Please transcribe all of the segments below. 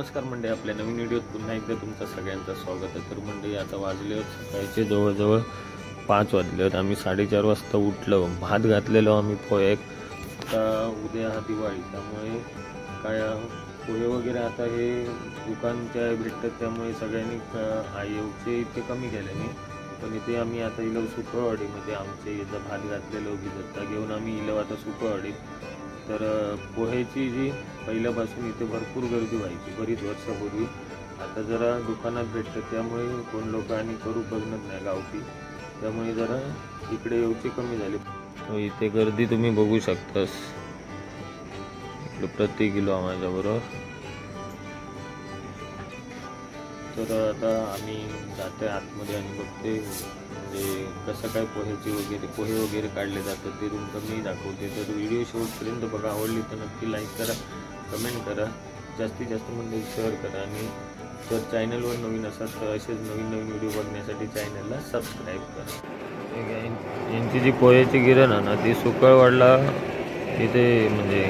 नमस्कार मंडळी, आपल्या नवीन व्हिडिओत पुन्हा एकदा तुमचं सगळ्यांचं स्वागत आहे। तर मंडळी आता वाजले सकाळचे जवळजवळ 5 वाजले आहेत। आम्ही 4:30 वाजता उठलो, भात घातलेलो आम्ही पोहे। आता उद्या हा दिवाळी, त्यामुळे काय पोहे वगैरे आता हे दुकानच्या भेटतात, त्यामुळे सगळ्यांनी आईचे इतके कमी केल्याने। पण इथे आम्ही आता इलो सुकळवाडीमध्ये आमचे इथं भात घातलेलो भिजता घेऊन आम्ही इलो आता सुकळवाडीत। तर पोहेची जी पहिल्यापासून इथे भरपूर गर्दी व्हायची बरीच वर्षापूर्वी। आता जरा दुकानात भेटतं, त्यामुळे कोण लोक आणि करू बघत नाही गावठी, त्यामुळे जरा इकडे येऊची कमी झाली। तो इथे गर्दी तुम्ही बघू शकतास, प्रति किलो माझ्याबरोबर। तर आता आम्ही जाते आतमध्ये आणि बघते म्हणजे कसं काय पोहे वगैरे काढले जातात ते तुमचं मी दाखवते। तर व्हिडिओ शेवटपर्यंत बघा, आवडली तर नक्की लाईक करा, कमेंट करा, जास्तीत जास्त म्हणजे शेअर करा। आणि जर चॅनलवर नवीन असाल तर असेच नवीन व्हिडिओ बघण्यासाठी चॅनलला सबस्क्राईब करा। यांची जी पोह्याची गिरण आहे ना, ती सुकळवाडला इथे म्हणजे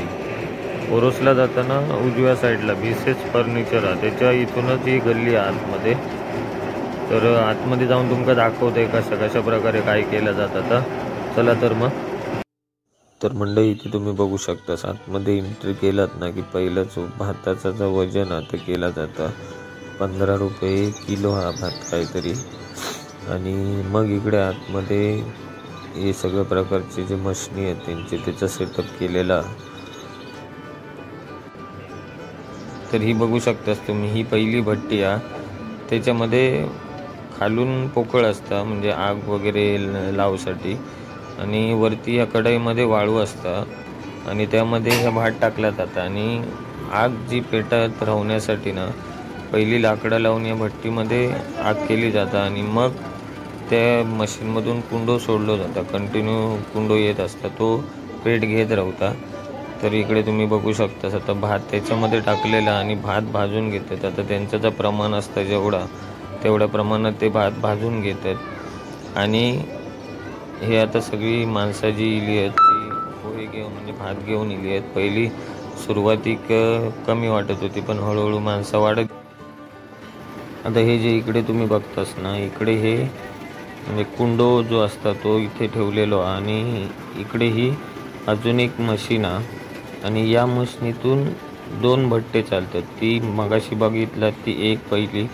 ओरोसला जाताना उजव्या साईडला बीसेस फर्निचर आहे, त्याच्या इथूनच ही गल्ली आहे आतमध्ये। तर आतमध्ये जाऊन तुमका दाखवते कशा प्रकारे काय केलं जातं। आता चला तर मग। तर मंडळी इथे तुम्ही बघू शकता, आतमध्ये एंट्री केलात ना की पहिलं जो भाताचा जो वजन आहे ते केला जातं। 15 रुपये किलो हा भात काहीतरी। आणि मग इकडे आतमध्ये हे सगळ्या प्रकारचे जे मशनी आहेत त्यांचे त्याचा सेटअप केलेला। तर ही बघू शकतास तुम्ही, ही पहिली भट्टी आहे, त्याच्यामध्ये खालून पोकळ असतं म्हणजे आग वगैरे लावसाठी, आणि वरती या कढईमध्ये वाळू असतं आणि त्यामध्ये हे भात टाकला जातं। आणि आग जी पेटत राहण्यासाठी ना पहिली लाकडं लावून या भट्टीमध्ये आग केली जातं आणि मग त्या मशीनमधून कुंडो सोडलं जातं, कंटिन्यू कुंडो येत असतं, तो पेट घेत राहता। तर इकडे तुम्ही बघू शकता आता भात त्याच्यामध्ये टाकलेला आणि भात भाजून घेतात। आता त्यांचं जे प्रमाण असतं तेवढ्या प्रमाणात ते भात भाजून घेतात। आणि हे आता सगळी माणसं जी इली आहेत ती पोहे घेऊन म्हणजे भात घेऊन इली आहेत। पहिली सुरुवातीक कमी वाटत होती, पण हळूहळू माणसं वाढत। आता हे जे इकडे तुम्ही बघतास ना, इकडे हे म्हणजे कुंडो जो असता तो इथे ठेवलेलो, आणि इकडे ही अजून एक मशीन आहे आणि या मशीनीतून 2 भट्टे चालतात। ती मगाशी बघितलं ती एक पहिली,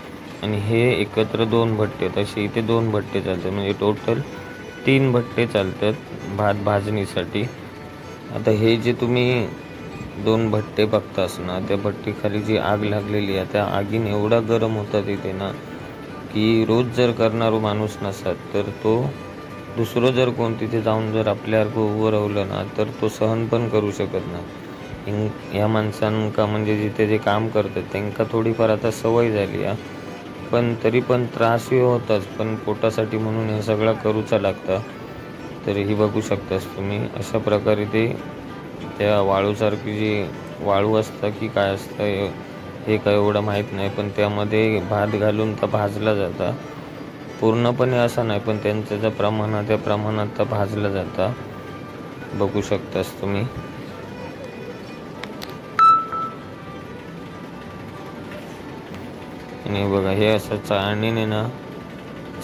आणि हे एकत्र 2 भट्टे, तसे इथे 2 भट्टे चालतात, म्हणजे टोटल 3 भट्टे चालतात भात भाजणीसाठी। आता हे जे तुम्ही 2 भट्टे बघतास ना, त्या भट्टीखाली जी आग लागलेली आहे त्या आगीने एवढा गरम होतात इथे ना की रोज जर करणारा माणूस नसत तर तो दुसरं जर कोण तिथे जाऊन जर आपल्यासारखं उभं राहिलं ना तर तो सहन पण करू शकत नाही। या माणसांका म्हणजे जिथे जे काम करतात त्यांना थोडीफार आता सवय झाली आहे, पण तरी पण त्रासही होताच, पण पोटासाठी म्हणून हे सगळं करूचा लागतं। तर ही बघू शकतास तुम्ही, अशा प्रकारे ते त्या वाळूसारखी जी वाळू असतं की काय असतं हे काय एवढं माहीत नाही, पण त्यामध्ये भात घालून तर भाजला जाता। पूर्णपणे असं नाही, पण त्यांचं जे प्रमाण आहे त्या प्रमाणात तर भाजलं जातं, बघू शकतास तुम्ही। आणि बघा हे असं चाळणीने ना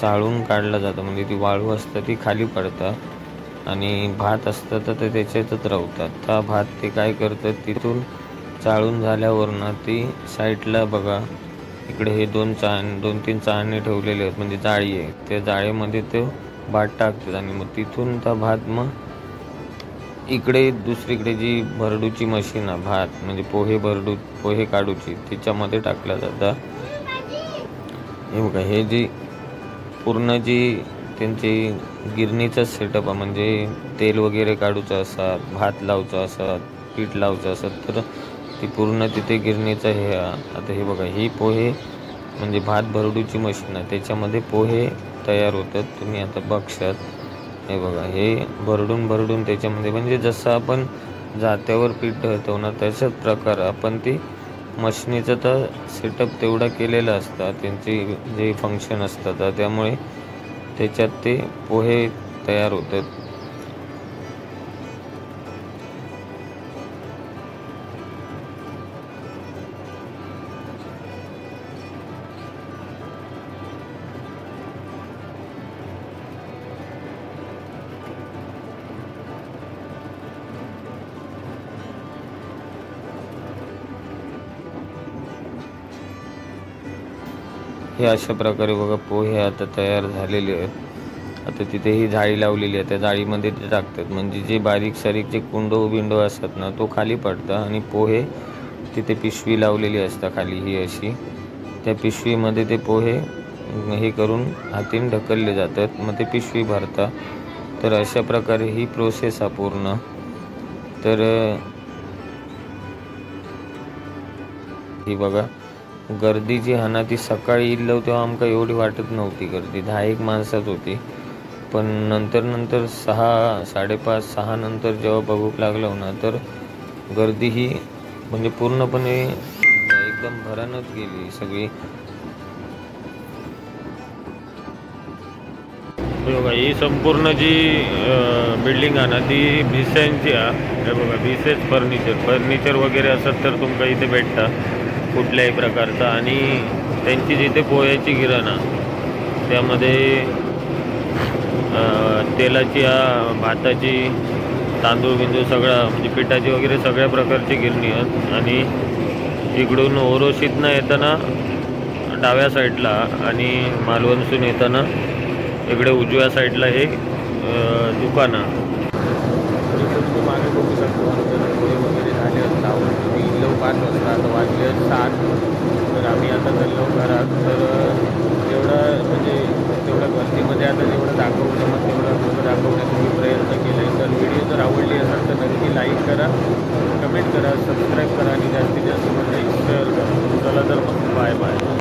चाळून काढलं जातं, म्हणजे ती वाळू असतं ती खाली पडतं आणि भात असतं तर ते त्याच्यातच राहतात। त्या भात ते काय करतात, तिथून चाळून झाल्यावर ना ती साईडला बघा इकडे हे 2-3 चाळणी ठेवलेले आहेत, म्हणजे जाळी आहे, त्या जाळीमध्ये ते भात टाकतात आणि मग तिथून त्या भात मग इकडे दुसरीकडे जी भरडूची मशीन आहे भात म्हणजे पोहे काढूची, त्याच्यामध्ये टाकलं जातं। हे बघा हे जी पूर्ण जी त्यांची गिरणीचा सेटअप आहे, म्हणजे तेल वगैरे काढूचं असतात, भात लावचं असतात, पीठ लावचं असत, तर ती पूर्ण तिथे गिरणीचं हे आता हे बघा ही पोहे म्हणजे भात भरडूची मशीन आहे, त्याच्यामध्ये पोहे तयार होतात। तुम्ही आता बघशात हे बघा हे भरडून त्याच्यामध्ये म्हणजे जसं आपण जात्यावर पीठ ठेवतो ना तशाच प्रकार आपण ती मशनीचं तर सेटअप तेवढा केलेला असतं, त्यांची जे फंक्शन असतात त्यामुळे त्याच्यात ते पोहे तयार होतात। हे अशा प्रकारे बघा पोहे आता तयार झालेले आहेत. आता तिथे ही जाळी लावलेली आहे, त्या जाळीमध्ये ते टाकतात, म्हणजे जे बारीक सारीक जे कुंडो बिंडो असतात ना तो खाली पडतं आणि पोहे तिथे पिशवी लावलेली असतात खाली ही अशी, त्या पिशवीमध्ये ते पोहे हे करून हातीने ढकलले जातात, मग ते पिशवी भरतात. तर अशा प्रकारे ही प्रोसेस आहे पूर्ण. तर ही बघा गर्दी जी हा ना ती सकाळी इल्लो तेव्हा आमका एवढी वाटत नव्हती गर्दी, 10-1 माणसाच होती. पण नंतर 6, 5:30, 6 नंतर जेव्हा बघूक लागलो ना तर गर्दी ही म्हणजे पूर्णपणे एकदम भरानच गेली सगळी. बघा ही संपूर्ण जी बिल्डिंग आहे ना ती भिसेंची आहे. हे बघा भिसेच फर्निचर वगैरे असत तर तुमका इथे भेटता कुठल्याही प्रकारचा. आणि त्यांची जिथे पोह्याची गिरण आहे त्यामध्ये तेलाची भाताची तांदूळ बिंदूळ सगळं म्हणजे पिठाची वगैरे सगळ्या प्रकारची गिरणी आहेत. आणि इकडून ओरोशीतनं येताना डाव्या साईडला आणि मालवणसून येताना इकडे उजव्या साईडला हे दुकान आहे. मागे बघू शकतो पोहे वगैरे झाले असतात. मी 5 वाजता आता वाजले 7. तर आम्ही आता चाललो घरात. तर जेवढं म्हणजे तेवढ्या गर्दीमध्ये आता जेवढं दाखवलं मग तेवढं दाखवण्याचा मी प्रयत्न केला आहे. तर व्हिडिओ जर आवडली असेल तर नक्की लाईक करा, कमेंट करा, सबस्क्राईब करा आणि जास्तीत जास्त म्हणजे शेअर करा. चला तर मग बाय बाय.